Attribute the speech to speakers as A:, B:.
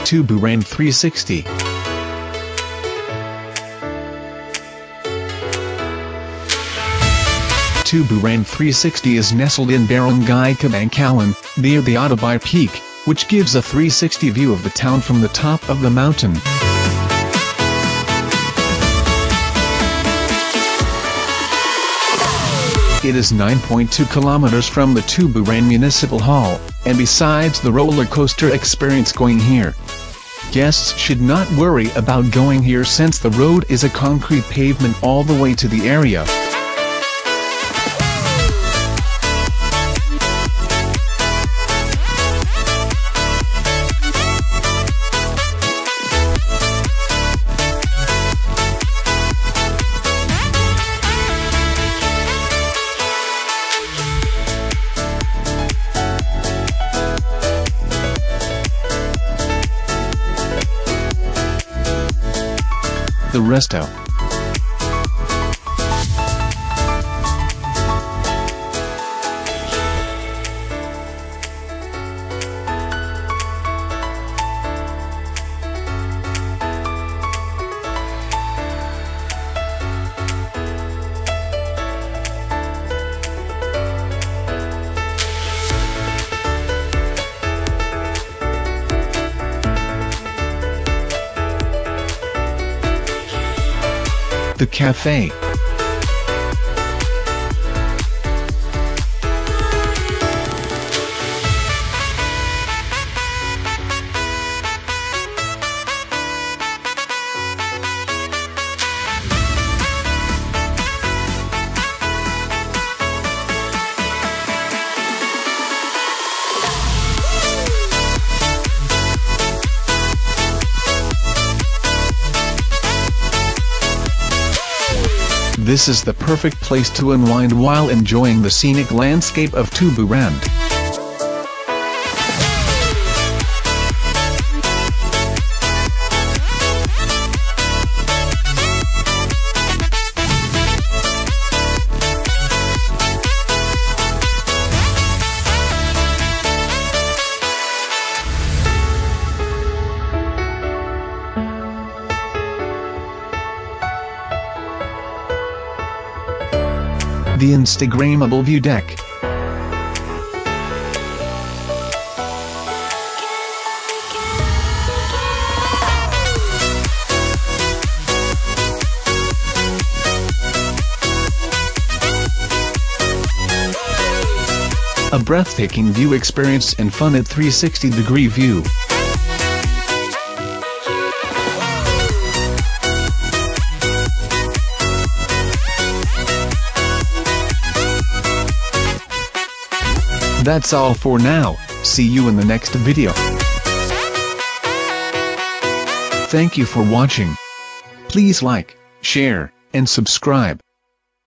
A: Tuburan 360. Tuburan 360 is nestled in Barangay Kabangkalan, near the Atabay Peak, which gives a 360 view of the town from the top of the mountain. It is 9.2 kilometers from the Tuburan Municipal Hall, and besides the roller coaster experience going here, guests should not worry about going here since the road is a concrete pavement all the way to the area. The resto. The cafe. This is the perfect place to unwind while enjoying the scenic landscape of Tuburan. The Instagrammable view deck. A breathtaking view experience and fun at 360-degree view. That's all for now, see you in the next video. Thank you for watching. Please like, share, and subscribe.